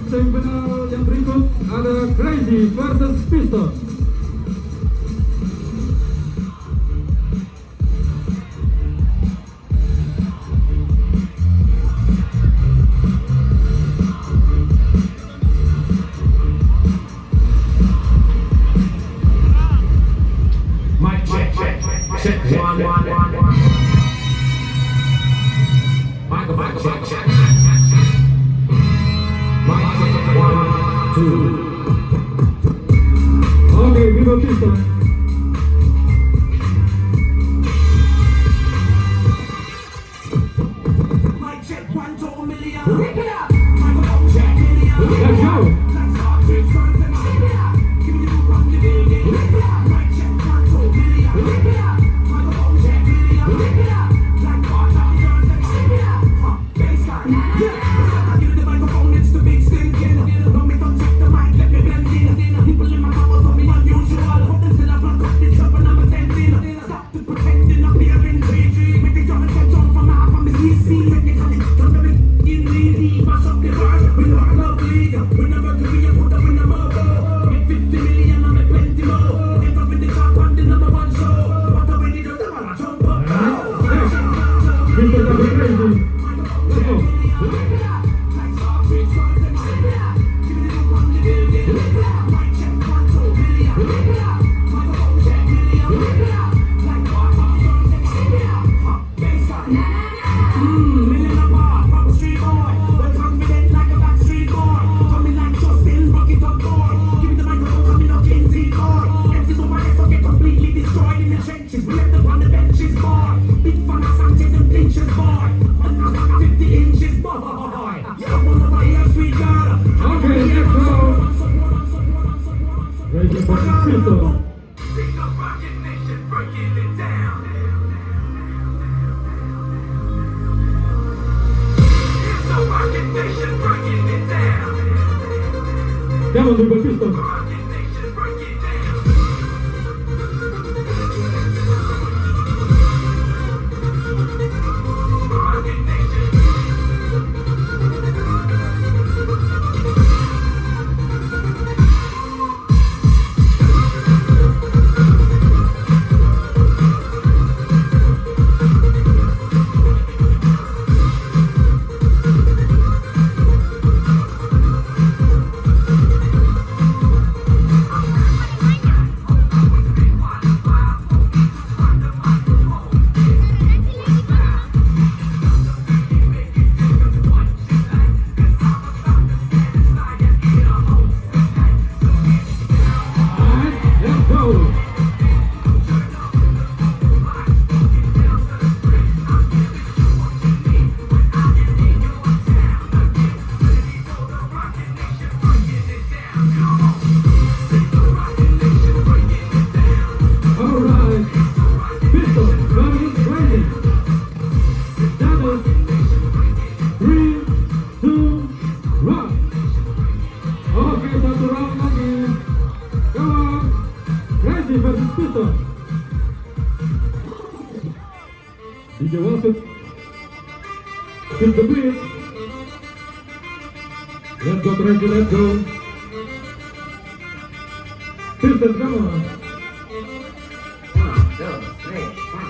semifinal yang berikut ada Crazy versus Pistol. Mic check, check, check, one, one, one, one. Mic check, check. Mic check, 1, 2. Okay, Viva Pistol. Mic check, 1 to a million. Rip it up. Microphone check, million. Let's go. Like Star Trek, front and rip it up. Give me the move from the building. Rip it up. Mic check, 1 to a million. Rip it up. Microphone check, million. Rip it up. Like Star Trek, front and rip it up. Baseline. Yeah. I give the microphone, it's the big stinking. Don't make them check the mic, let me blend in. People in my power for me unusual. Hope they still have blood cut this up and I'm attending. Stop the pretending up here in 3G. Make the drum and set on from half of me CC. Technically, don't let me in the mash up the bar. We not love league. We never career put up in the mobile. Make 50 million and make plenty more. End up in the top and the number 1 show. What do we need to do? I jump up. Pistol double Crazy. Let's go. Okay, next round. Crazy versus Pistol. Come on, Viva Pistol. Let's go. Alright. Pistol versus Crazy. That is 3, 2, 1. Okay, satu round lagi. Come on. Crazy versus Pistol. DJ Wasit. Hit the beat. Let's go, Crazy, let's go. Pistol, come on. 1, 2, 3, 4.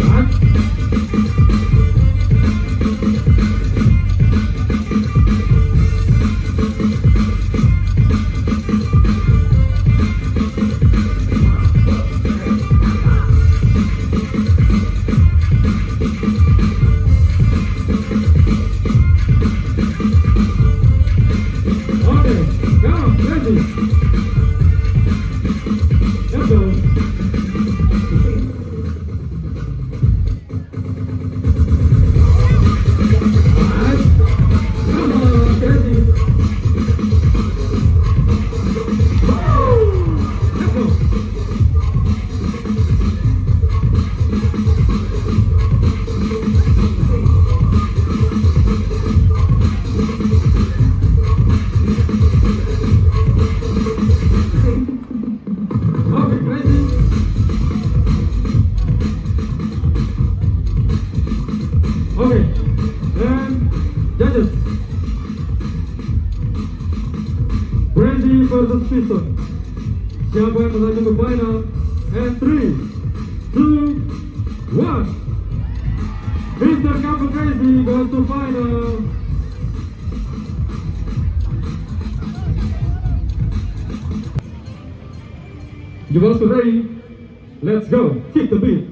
One. Okay, come on, Crazy. Let's go. versus Piston. Siapa yang melaju ke final? And 3, 2, 1. Mr. Couple Crazy goes to final. You also ready? Let's go. Kick the beat.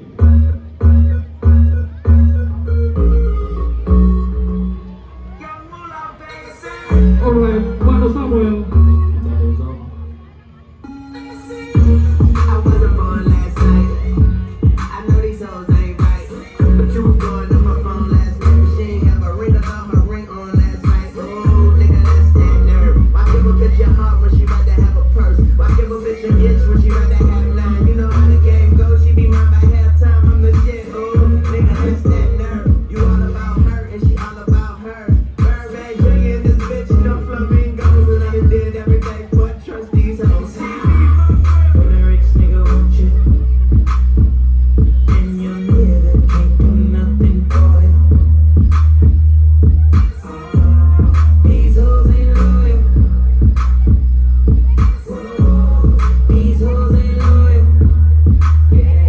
Alright, Mano Samuel. I wasn't born last night. I know these hoes ain't right. But you was going on my phone last night. But she ain't have a ring about her ring on last night. Oh, nigga, that's that nerve. Why give a bitch your heart when she about to have a purse? Why give a bitch an inch when she about to have 9? You know how the game goes. She be mine by halftime. I'm the shit. Oh, nigga, that's that nerve. You all about her and she all about her. Birdman Jr. and this bitch, no flamingos. And I done did everything but trust these hoes. When a rich nigga want you, and your nigga can't do nothing for you. These hoes ain't loyal. These hoes ain't loyal. Yeah.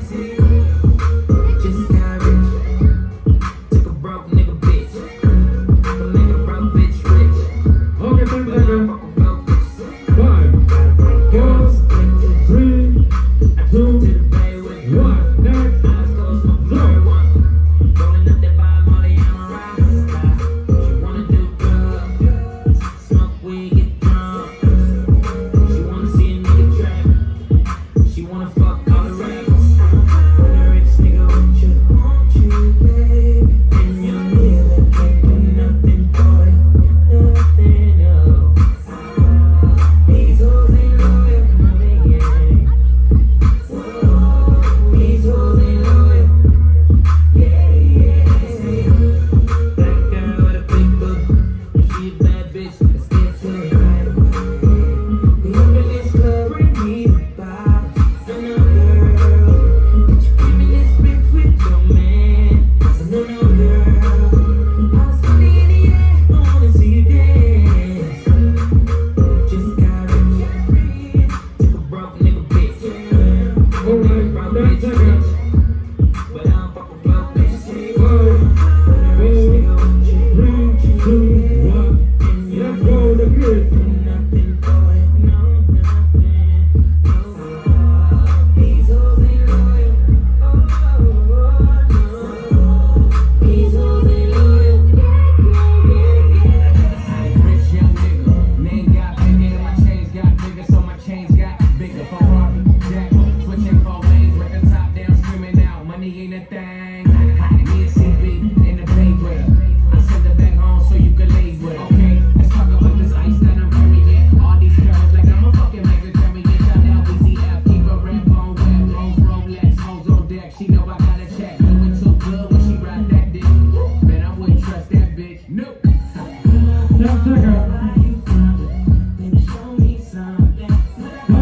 See, just got rich. Took a broke nigga bitch. To make a broke bitch rich. Okay, 10 seconds. Fuck a broke bitch. 5, 4, 3, 2, To the bay with 1. Next. eyes closed, smoke marijuana. Rolling up that by Molly, I'm a rockstar. She wanna do drugs, smoke weed, get drunk. She wanna see a nigga trap. She wanna fuck all the rappers. When a rich nigga want you, baby, and your nigga can't do nothing for you, nothing, no. These hoes ain't loyal, no they ain't. These hoes ain't loyal. Yeah. Black girl with a big book. If she a bad bitch, let's get to it. We up in this club, bring me the bottles. No, girl. But you give me this bitch with your man. So no, girl. I was sunny in the air, I wanna see you dance. Just got rich. Took a broke nigga bitch. Alright, 10 seconds. But I don't fuck with broke bitches. 5, 4, 3, 2, 1. Let's go, the grid. Nothing for it, no, nothing, no. These hoes ain't loyal, oh, no. These hoes ain't loyal, Rich young nigga, name got bigger, my chains got bigger, so my chains got bigger. Ferrari, Jack, switching 4 lanes with the top down, screaming out, money ain't a thing. Me and CB in the bay with her. I send her back home so you can lay with her. Okay, let's talk about this ice that I'm carrying. All these girls like I'm a fucking mega carrying. Shout out BZF, keep a red bone wet, Rolls Rolex, hoes on deck. She know I got a check, doing too good when she ride that dick. Man, I wouldn't trust that bitch. Nope. 10 seconds. baby, show me something. 5,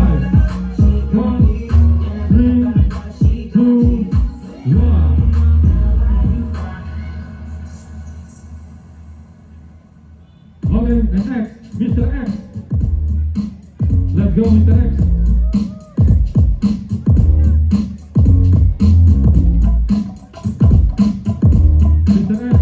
4, 3, 2, 1. Okay, and next, Mr. X. Let's go, Mr. X. Mr. X.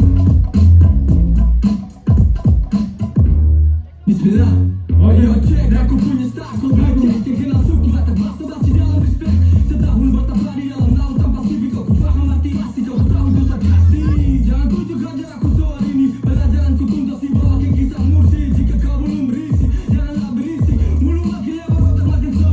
Bismillah. Oh, Ayo yeah. cek, aku punya star. Kau tak cek, cek kenal suku. Latar basa-basi dalam respect. Setahun bertabrak di dalam laut tanpa CV. Kau ku faham arti asli. Kau tahu dosa kasih. Jangan tunjuk ajar aku soal ini. Pelajaranku tuntas di bawah kisah mursi. Jika kau belum berisi, janganlah berisi. Mulu makin lewat otak makin so.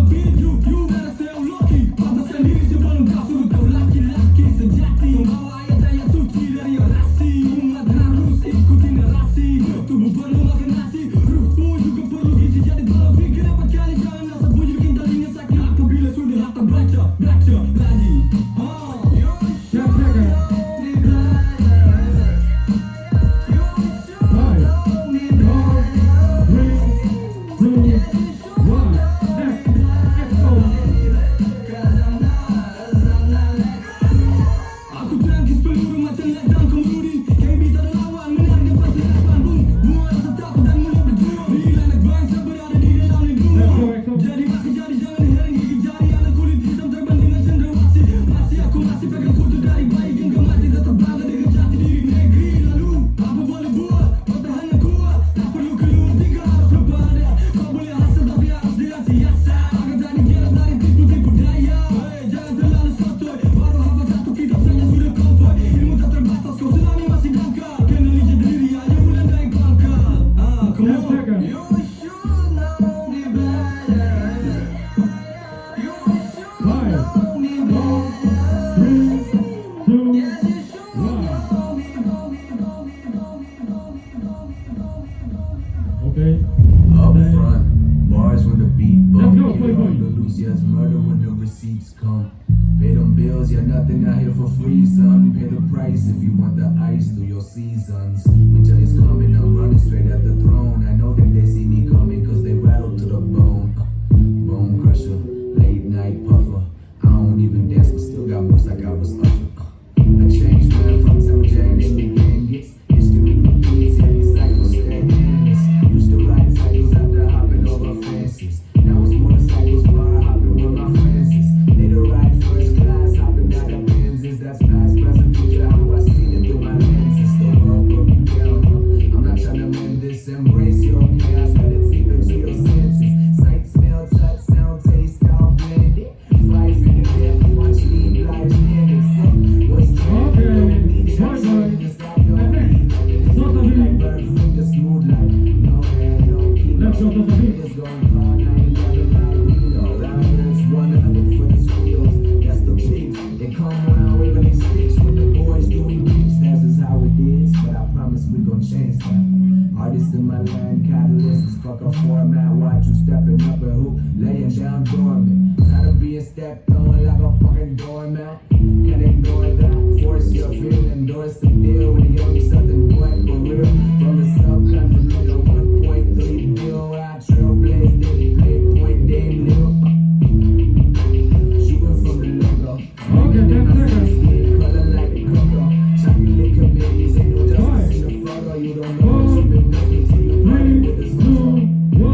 keeps come. Pay them bills, yeah, nothing out here for free, son. Pay the price if you want the ice through your seasons. Winter is coming, I'm running straight at the throne. I know that they see me coming cause they rattle to the bone. Bone crusher, late night puffer. I don't even dance but still got moves like I was Usher. I changed man from Tim James to game gets. History repeats, every cycle stay endless. Used to ride cycles after hopping over fences. Now it's motorcycles, bar hopping with my friends. Later ride first class, hopping out of Benzes. That's past, present, future, how I see it through my lenses. The world broke me down, I'm not trying to mend this. Embrace your chaos, let it seep into your senses. Sight, smell, touch, sound, taste, all blended. Fight for the death, watch leave life ended. Fuck what's trending, don't need to stop, don't need. Like bird finger, smooth like no hair, no kilo. Niggas gon' call 911 like Reno. Riders 100 for the squeals, that's the peak. They come around waving these sticks with the boys doing beats. That's just how it is, but I promise we gon' change that. Artists in my land, catalysts, fuck a format. Watch you stepping up and who laying down dormant. Tired of being stepped on like a fucking doormat. Can't ignore that. Force your feeling, endorse the deal with a young southern boy for real. From the subcontinent, a 1.3 bill. I trailblaze, they play point, Dame Lil. Shooting from the logo. Okay, 10 seconds. Color like the cocoa. Chocolate committees, ain't no justice in the photo. You don't know what you've been missing till you party with this 3, 2, 1.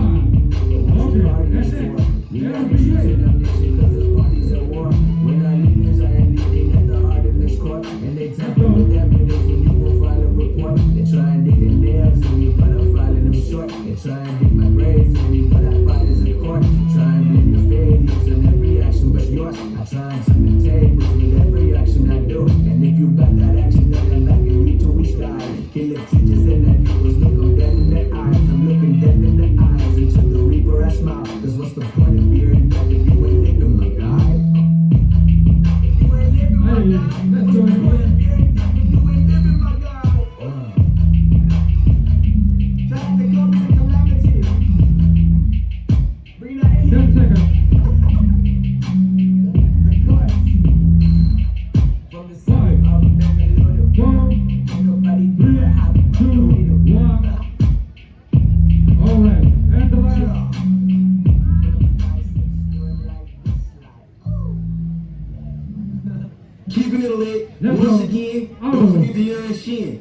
Okay, that's it. We Yeah, got we issues good. in our nation cause this party's at war. When our leaders are leading at the heart of this court, and they tamper with evidence when you go file a report. They try and dig their nails in me, but I'm filing them short. They try and dig my grades in me, but I fight as a court. Try and blame your failures in every action but yours. I try and turn the tables with every action I do. And if you got that action, then I'm back and you to we style. Killer teachers and that people's look them dead in the eyes. I'm looking dead in the eyes. And to the reaper I smile. Cause what's the point of being dead if you ain't living my guy? You ain't living my Hey, guy. let's go. You ain't living my guy. Try to come in calamity. Bring that in. 10 seconds. From the side of the 4, nobody 3, 2, 1. Alright, and the last. Keeping it lit. Let's Once go. again, Oh. don't forget the young Shin.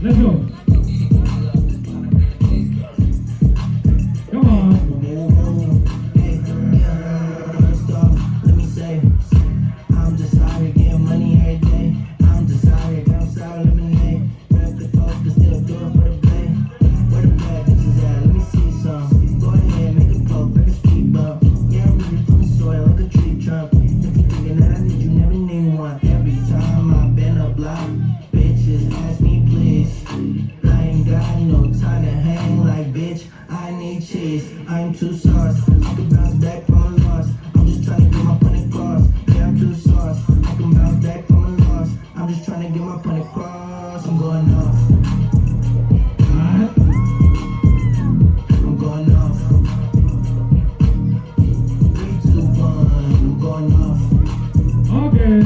Let's go. Come on. Let me say, I'm just out here getting money every day. I'm just out here getting sour lemonade. Grab the coke, but still do it for the play. Where the bad bitches at? Let me see some. Go ahead, make a poke, like a speed bump. Yeah, I'm really from the soil like a tree trunk. If you thinking that I need you, never need one. Every time I've been a block, bitches ask me please. I ain't got no time to hang like bitch. I need cheese. I'm too sauce. I can bounce back from a loss. I'm just trying to get my point across. Yeah, I'm too sauce. I can bounce back from a loss. I'm just trying to get my point across. I'm going off. I'm going off. 3, 2, 1. I'm going off. Okay.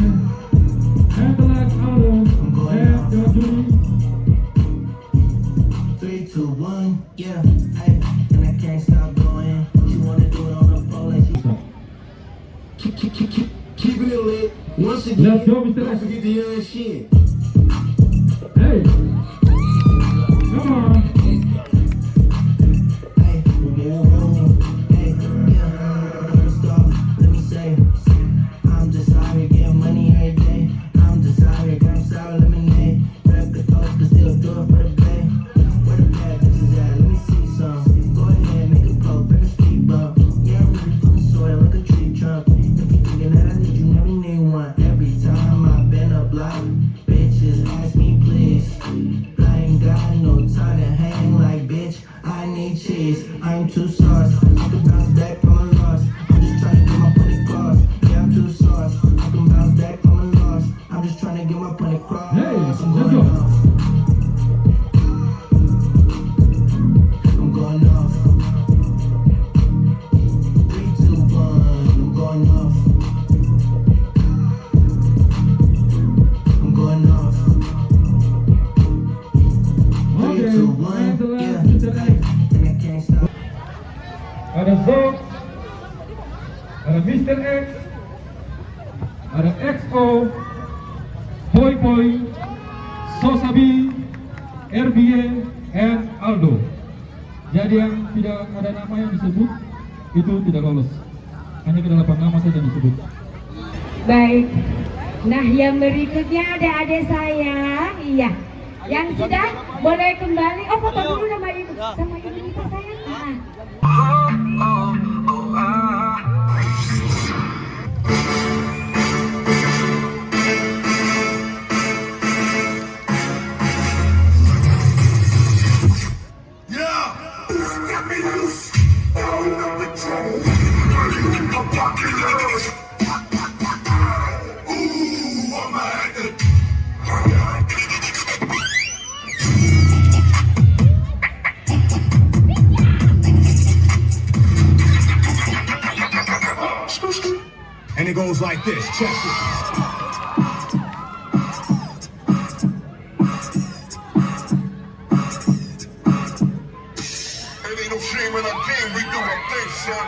And the last album. And your duty. 3, 2, 1. Yeah. Hey, and I can't stop going. She wanna do it on the pole like she. Keeping it lit. Once again, Let's go, Mr. don't Lexus. forget the young Shin. Hey. Come on. Hey, hey, yeah. First off, let me say, I'm just out here getting money every day. I'm just out here getting sour lemonade. Grab the coke, but still do it for the play. Where the bad bitches at? Let me see some. Go ahead, make a poke, like a speed bump. Yeah, I'm really from the soil like a tree trunk. If you thinking that I need you, never need one. Every time I've been a block, bitches ask me please. I ain't got no time to hang like bitch. I need cheese. I'm too sauce. I can bounce back from a loss. I'm just trying to get my point across. Yeah, I'm too sauce. I can bounce back from a loss. I'm just trying to get my point across. Hey, I'm let's going go. off. I'm going off. 3, 2, 1. I'm going ada Zok, ada Mr. X, ada XO, Poi Poi, Sosabi, RBA, and Aldo. Jadi yang tidak ada nama yang disebut itu tidak lolos. Hanya ke-8 nama saja yang disebut. Baik. Nah, yang berikutnya ada adik saya. Iya. Yang sudah boleh kembali. Oh, foto dulu sama ibu. Sama ibu kita sayang. And it goes like this, check it. It ain't no shame in our game, we do our thing, son.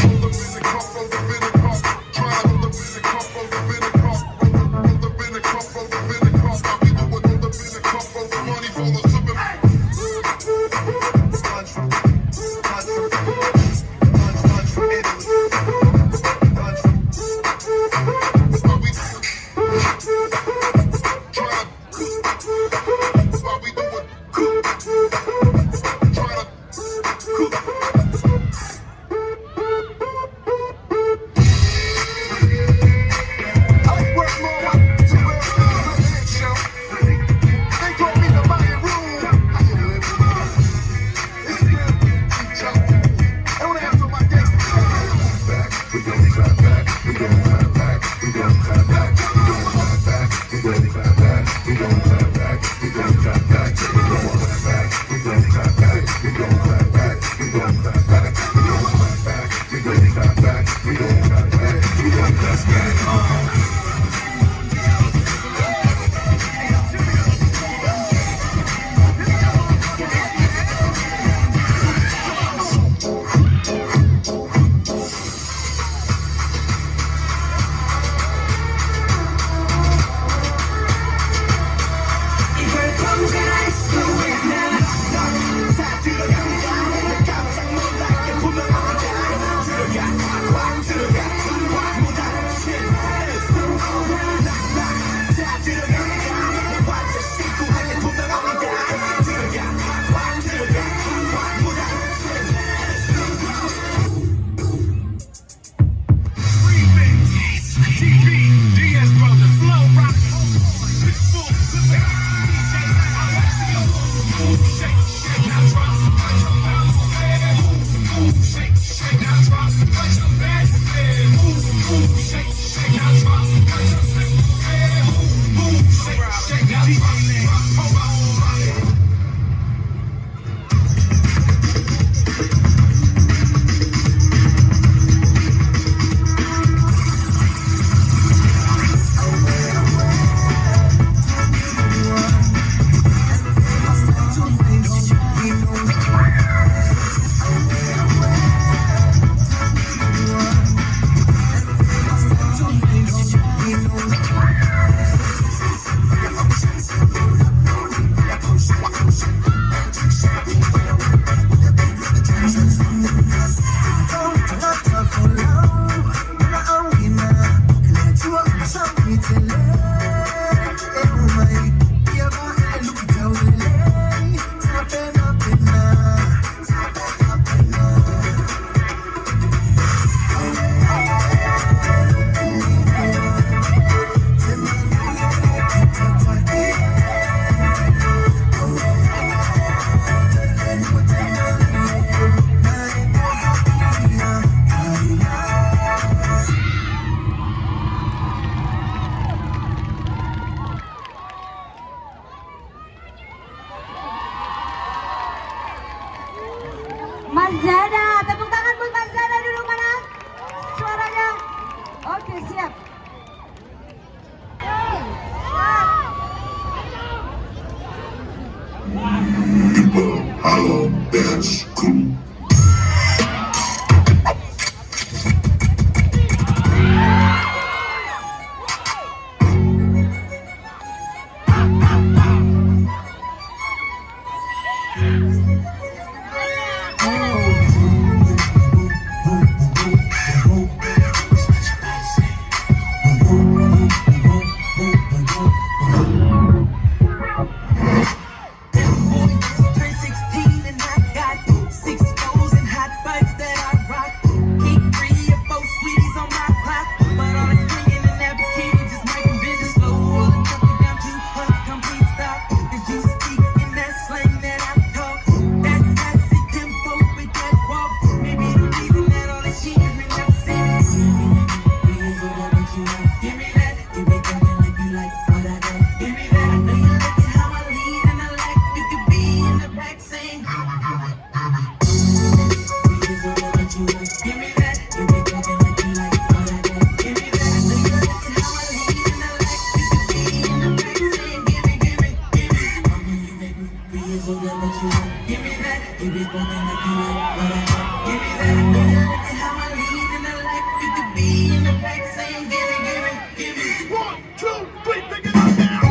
Hold up in the cup, hold up in the cup. Try to hold up in the cup, hold up in the cup. Hold up in the cup, hold up in the cup. I'll be doing hold up in the cup, hold the money for the super. Mas Zada, tepuk tangan buat Mas Zada dulu, mana suaranya? Oke, siap. Hello, dance crew. that what you want. Give me that. You be bumping like you want. Whatever. Give me that. Give me that. How I lead in the life. You could be in the back saying, give me, give me, give me. 1, 2, 3, pick it up now.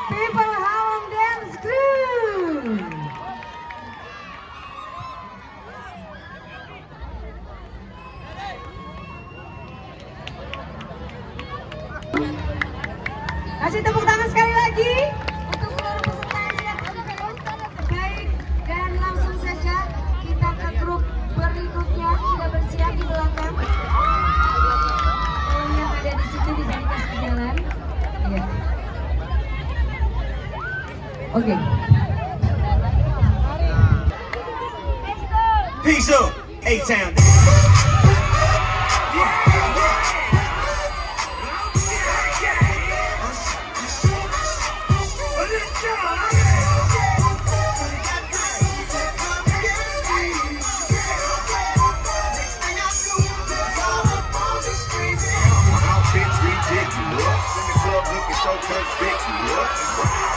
People Hawang Dance Crew. Kasih tepuk tangan sekali lagi untuk seluruh peserta yang siap. Baik, dan langsung saja kita ke grup berikutnya, sudah bersiap di belakang. Kalau yang ada di situ bisa dikasih jalan. Iya. Oke. Peace up, A-Town.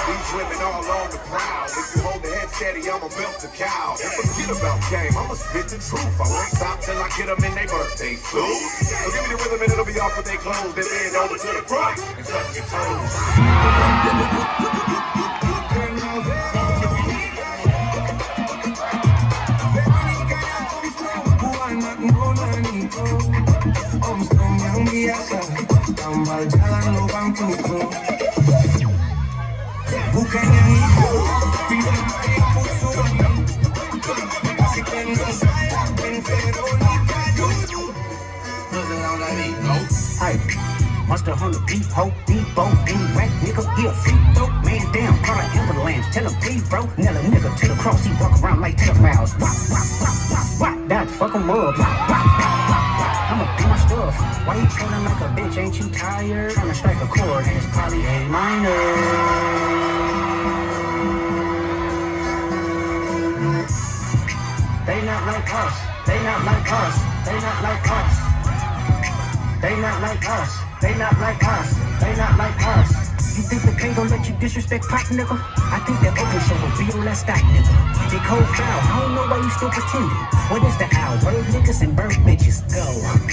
These women all on the prowl. If you hold the head steady, I'ma milk the cow. And forget about game, I'ma spit the truth. I won't stop till I get them in their birthday suit. So give me the rhythm and it'll be off with their clothes. Then bend over to the front and touch your toes. Bukan yang itu, tidak ada musuh. Asik dengan saya, dan Veronica dulu. Hey, must have hung a beat, hope, beat, boat, beat, whack, nigga, he a freak, dope, man down, call an ambulance, tell him please, bro, nail a nigga to the cross, he walk around like pedophiles, wop, wop, wop, wop, wop, that fucking world, wop, wop, wop, wop, wop, I'ma do my stuff, why you trolling like a bitch, ain't you tired, trying to strike a chord, and it's probably A minor. They not like us, they not like us, they not like us. They not like us, they not like us, they not like us. You think the K gon' let you disrespect Pop, nigga. I think that open show will be on that stack, nigga. They cold foul, I don't know why you still pretending. What is the owl? Bird niggas and bird bitches, go.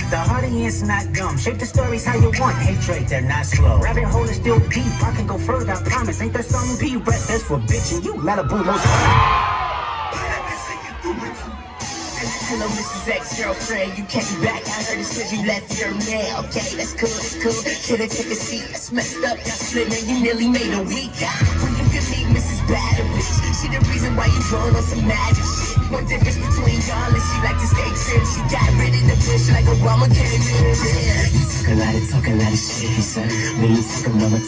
The audience not dumb. Shape the stories how you want. Hatred, they're not slow. Rabbit hole is still deep. I can go further, I promise. Ain't that something P? Rap that's for bitching. You Malibu most. Hello, Mrs. Ex-girlfriend, you came back. I heard it said you left your man. Okay, that's cool, that's cool. Can I take a seat? That's messed up. Y'all split and you nearly made a week. When you could meet Mrs. Bad bitch. She the reason why you drawn on some magic shit. One difference between y'all is she like to stay trim. She got rid of the bitch like Obama came in. You talk a lot of shit, he said. We ain't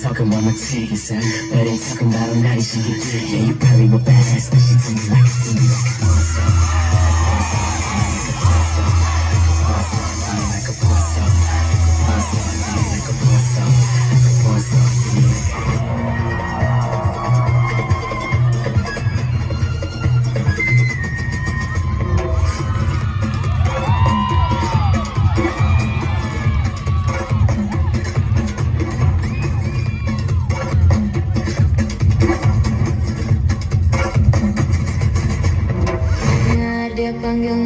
talking mama T, he said. But ain't talking about all night shit. Yeah, you probably were badass, but she told me like a TV. Dia panggil